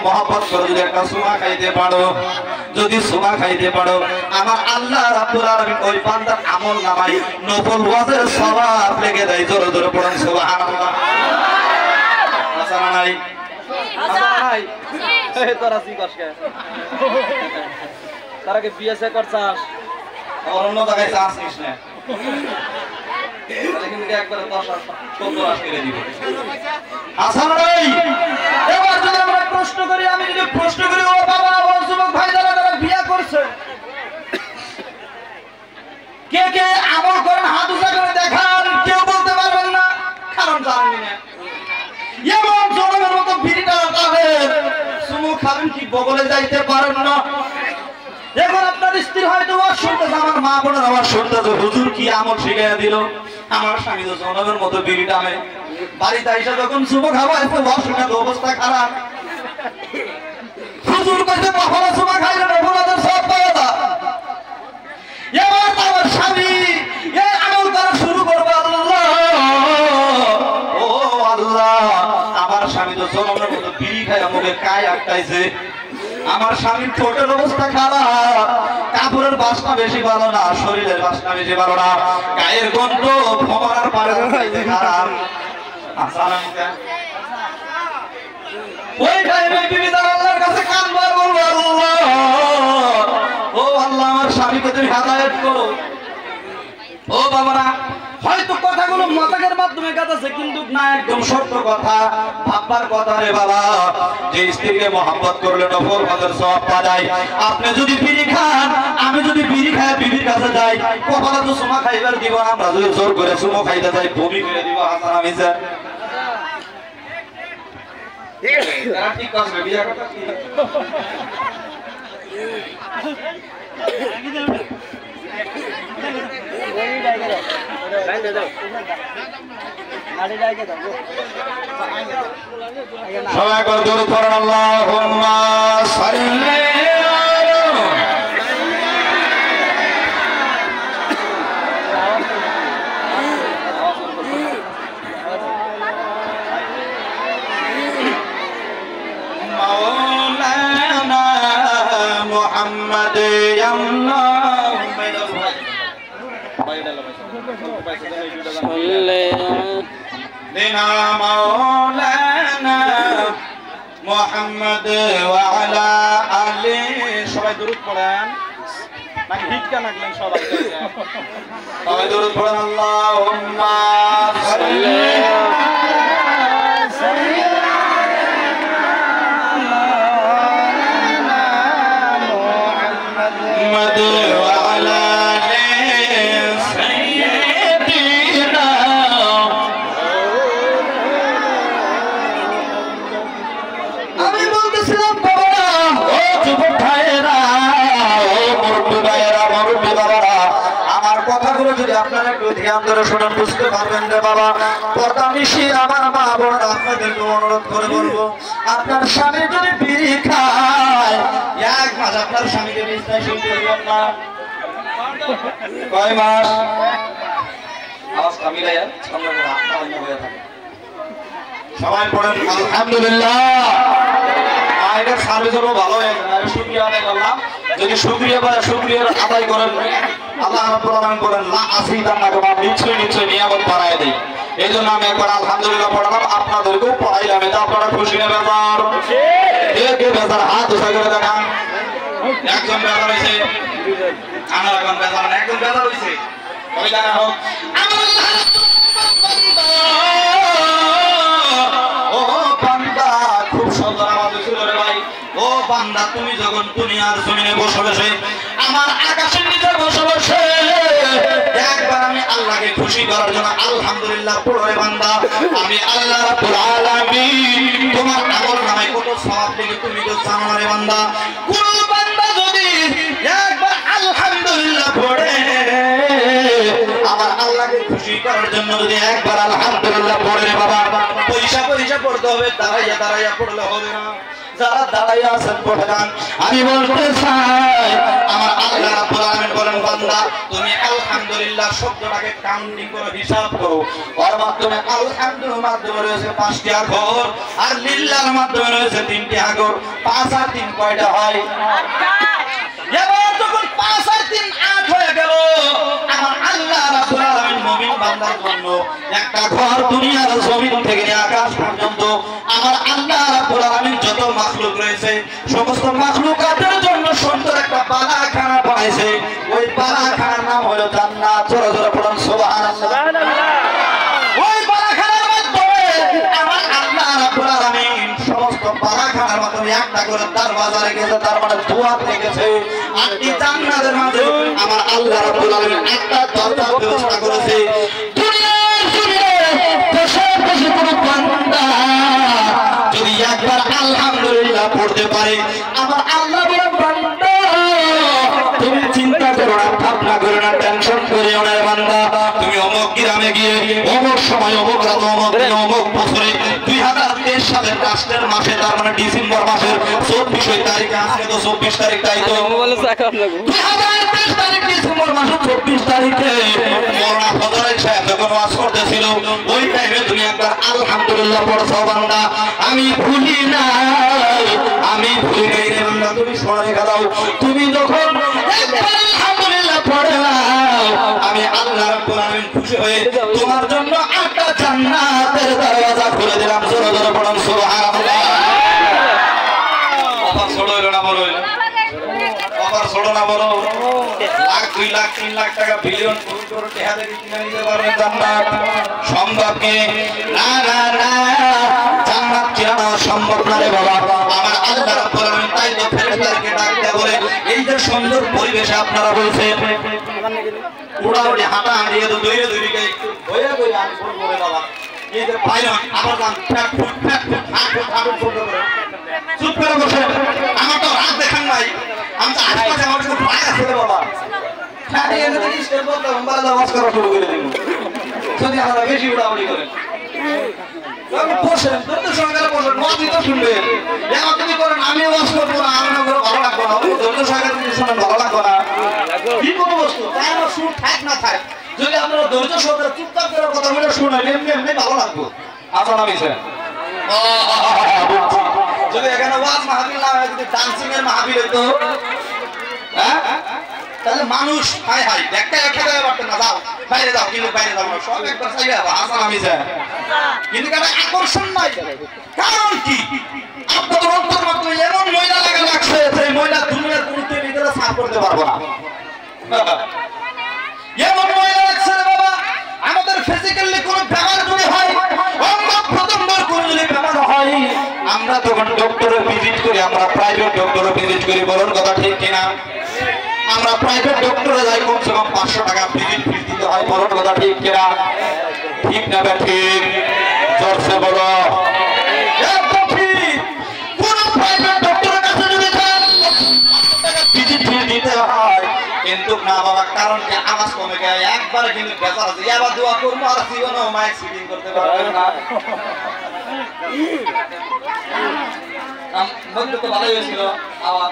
মহব্বত করে যদি একটা সুমা খাইতে পারো, যদি সুমা খাইতে পারো, আমার আল্লাহ রাব্বুল আলামিন ওই বান্দার আমল নামায় নফল ওয়াজের সওয়াব লেগে দেয়। জোরে জোরে পড়ুন সুবহানাল্লাহ। আসানা নাই, আসানা নাই, এই তোরা কি করছ? তারা কি বিএসএ করছাস? আর অন্য জায়গায় চান্স নিস না, কিন্তু একবার 10-15 করে দিব। আসানা নাই। এবার যদি আমরা প্রশ্ন করি, আমি যদি প্রশ্ন করি, ও বাবা, ও যুবক ভাই যারা যারা বিয়ে করছে, কে কে আমল করেন হাত উঁচা করে দেখান। কেউ বলতে পারবেন না, কারণ জানেন না। এমন জনমের মতো ভিড়টা তাদের সুমু খাবেন কি বগলে যাইতে পারেন না। এখন আপনার স্ত্রী হয়তো শুনতেছে, আমার মা বোনের আমার শুনতেছে, হুজুর কি আমল শিখাইয়া দিল। আমার স্বামী তো জনমের মতো বিড়ি টানে, বাড়িতে এসে যখন সুমু খাবো এসে অসুবিধা, অবস্থা খারাপ। হুজুর কাছে কখনো সুমা খাইলে আপনাদের সব পাওয়া যায়। এবার আমার স্বামী এই আমল করা শুরু করবে। আল্লাহ, ও আল্লাহ, আমার স্বামী তো জনমের মতো বিড়ি খায়, আমাকে কায় আটকাইছে। আমার স্বামীর ঠোঁটের অবস্থা খারাপ, কাপড়ের বাসনা বেশি ভালো না, শরীরের বাসনা বেশি ভালো না, গায়ের গন্ধ ভমরার পারে খারাপ। ওই টাইমে বিবি তার আল্লাহর কাছে কাঁদবে, বলবে আল্লাহ, ও আল্লাহ, আমার স্বামীকে তুমি হেদায়েত করো। ও বাবারা, হয়তো কথাগুলো মজাকের মাধ্যমে কাটাছে, কিন্তু না, একদম সত্য কথা, ভাববার কথা রে বাবা। যে স্ত্রীকে মহব্বত করলে নফল হজের সওয়াব পাওয়া যায়। আপনি যদি বিড়ি খান, আমি যদি বিড়ি খাই বিবির কাছে যাই, কখনো তো সুমা খাইবার দিব। আমরা যদি জোর করে সুমো খাইতে যাই, বমি করে দিব। হাসানা মিজা ঠিক করবে বিয়া কথা কি? সবাই করে দরুদ পড়েন, আল্লাহুম্মা সাল্লি মাওলানা মুহাম্মদ মোহাম্মদ ওয়া আলা আলি। সবাই দরুদ পড়েন, নাকি হিটকা নাগলেন? সবাই সবাই দরুদ পড়েন, আল্লাহুম্মা সাল্লি মুহাম্মদ ওয়া আলা যদি আপনারা একটু ধ্যান ধরে শোনেন, বুঝতে পারবেন রে বাবা। পর্দানিশী আমার মা বোন, আপনাদেরকে অনুরোধ করে বলবো, আপনার স্বামী যদি বিড়ি খায়, এক মাস আপনার স্বামীকে বিছানায় শুতে দিবেন না। কয় মাস? আওয়াজটা মিলাইয়া সামনে করে আপনার অন্য হয়ে থাকে। সবাই পড়েন আলহামদুলিল্লাহ। আয়ের সার্ভিসও ভালো হয়ে গেল, শুকরিয়া আদায় করলাম। যদি শুকরিয়া বা শুকরিয়া আদায় করেন, আল্লাহ রাব্বুল আলামিন বলেন লা আসিদান্নাকুম, নিশ্চয় নিশ্চয় নিয়ামত বাড়ায় দেই। এই জন্য আমি একবার আলহামদুলিল্লাহ পড়ালাম, আপনাদেরকেও পড়াইলাম। এটা আপনারা খুশি না বেজার? কে বেজার? হাত উঠা করে দেখান। একজন বেজার হয়েছে, আমার এখন বেজার না, একজন বেজার হয়েছে। ওই জানা হোক বান্দা, তুমি যখন দুনিয়ার জমিনে বসে বসে আমার আকাশের নিচে বসে বসে একবার আমি আল্লাহকে খুশি করার জন্য আলহামদুলিল্লাহ পড়ে বান্দা, আমি আল্লাহ রাব্বুল আলামিন তোমার আমল নামায় কত সওয়াব লিখে তুমি তো জানো না রে বান্দা। কোন বান্দা যদি একবার আলহামদুলিল্লাহ পড়ে, আমার আল্লাহকে খুশি করার জন্য যদি একবার আলহামদুলিল্লাহ পড়ে রে বাবা, পয়সা পয়সা পড়তে হবে, দাঁড়াইয়া দাঁড়াইয়া পড়লে হবে না। যারা দাঁড়াইয়া আছেন বসে যান। আমি বলতে চাই আমার আল্লাহ রাব্বুল আলামিন বলেন বান্দা তুমি আলহামদুলিল্লাহ শব্দটাকে কাউন্টিং করে হিসাব করো। ওর মাধ্যমে আলহামদুলিল্লাহর মাধ্যমে রয়েছে 5টি আখর আর লিল্লাহর মাধ্যমে রয়েছে 3টি আখর। 5 আর 3 কয়টা হয়? এবার যখন 5 আর 3 8 হয়ে গেল আমার আল্লাহ রাব্বুল আলামিন মুমিন বান্দার জন্য একটা ঘর দুনিয়ার জমিন থেকে আকাশ পর্যন্ত আমার আল্লাহ রাব্বুল আলামিন যত মাখলুক রয়েছে সমস্ত মাখলুকাতের জন্য সুন্দর একটা বালাখানা বানাইছে। ওই বালাখানার নাম হলো জান্নাত। জোরে জোরে পড়ুন সুবহানাল্লাহ। ওই বালাখানার মাধ্যমে আমার আল্লাহ রাব্বুল আলামিন সমস্ত বালাখানার মাধ্যমে একটা করে দরওয়াজা রেখেছে, তার মানে দুয়ার রেখেছে। আর এই জান্নাতের মাঝে আমার আল্লাহ রাব্বুল আলামিন একটা দরজার ব্যবস্থা করেছে। দুনিয়ার জমিনে বসে বসে কোনো বান্দা যদি একবার আলহামদুলিল্লাহ পড়তে পারে আমার আল্লাহ বলেন বান্দা তুমি চিন্তা করো না, ভাবনা করো না, টেনশন করিও না বান্দা। তুমি অমুক গ্রামে গিয়ে অমুক সময় অমুক রাত অমুক দিন অমুক বছরে 2023 সালের রাষ্ট্রের মাসে তার মানে ডিসেম্বর মাসের 24 তারিখে, আজকে তো 24 তারিখ, তাই তো 2023 তারিখ ডিসেম্বর মাসের 24 তারিখে মওলানা ফজল সাহেব যখন ওয়াজ করতেছিল ওই টাইমে তুমি একবার আলহামদুলিল্লাহ পড়ছো বান্দা। আমি ভুলি নাই, আমি ভুলি নাই রে বান্দা, তুমি শোনা রেখে দাও। তুমি যখন একবার আলহামদুলিল্লাহ পড়ে নাও আমি আল্লাহ রাব্বুল আলামিন খুশি হয়ে তোমার জন্য একটা জান্নাতের দরজা খুলে দিলাম। জোরে জোরে পড়ুন সুবহানাল্লাহ। অফার ছোট হইলো না, বড় হইলো? অফার ছোট না বড়? লাখ 2 লাখ 3 লাখ টাকা বিলিয়ন কোটি কোটি টাকা দিয়ে কিনে নিতে পারবেন জান্নাত? সম্ভব কি? না না না, জান্নাত কিনা সম্ভব না রে বাবা। আমার আল্লাহ রাব্বুল আলামিন তাই তো ফেরেশতাদেরকে ডাক দেয়া বলে এই যে সুন্দর পরিবেশে আপনারা বলছেন উড়াউড়ি হাঁটাহাঁটি এত দৌড়ে দৌড়ি একটু হয়ে গেলে আমি বলবো রে বাবা এই যে পাইলট আবার যান ফ্যাট ফুট হাঁটুন ছোট করে চুপ করে বসে। আমার তো রাত দেখান নাই, আমি তো আশপাশে আমার কিছু ভয় আছে রে বাবা। ফ্যাটে এনে থেকে স্টেপ করতে আমরা আওয়াজ করা শুরু করে দিব যদি আমরা বেশি উড়াউড়ি করেন। বসেন ধৈর্য সহকারে বসেন, ওয়াজই তো শুনবেন। এখন যদি করেন আমি ওয়াজ করবো না, আমি ভালো লাগবো না, ধৈর্য সহকারে যদি শোনেন ভালো লাগবো না। কি কোনো বস্তু তাই আমার সুর থাক না থাক, যদি আপনারা ধৈর্য সহকারে চুপচাপ করে কথা বলে শুনেন এমনি এমনি ভালো লাগবো। আসো নামিছে যদি এখানে ওয়াজ মাহফিল না হয়, যদি ডান্সিং এর মাহফিল হইতো হ্যাঁ তাহলে মানুষ হাই হাই একটা একটা করে পারতেন না, যাও বাইরে যাও, কিন্তু বাইরে যাও না, সব একবার চাইবে আসো নামিছে। কিন্তু কেন আকর্ষণ নাই? কারণ কি? আপনাদের অন্তর মাধ্যমে এমন ময়লা লাগা লাগছে সেই ময়লা দুনিয়ার কোনো ভিতরে সাফ করতে পারবো না। এমন ময়লা লাগছে রে বাবা, আমাদের ফিজিক্যালি কোনো ব্যাপার যদি হয়, অঙ্গ প্রত্যঙ্গের কোনো যদি ব্যাপার হয়, আমরা তখন ডক্টরে ভিজিট করি, আমরা প্রাইভেট ডক্টরে ভিজিট করি। বলুন কথা ঠিক কিনা? আমরা প্রাইভেট ডক্টরে যাই, কমসে কম 500 টাকা ভিজিট ফি দিতে হয়। বলুন কথা ঠিক কিনা? ঠিক না বে ঠিক? জোরসে বলো। একদম ঠিক। কোন প্রাইভেট ডক্টরের কাছে যদি যান 500 টাকা ভিজিট ফি দিতে হয়, কিন্তু না বাবা, কারণ কি আওয়াজ কমে গেছে একবারে, কিন্তু বেজার আছে। এবার দোয়া করবো আর জীবনে মাইক ফিটিং করতে পারবেন না। বন্ধু তো ভালোই হয়েছিল আওয়াজ।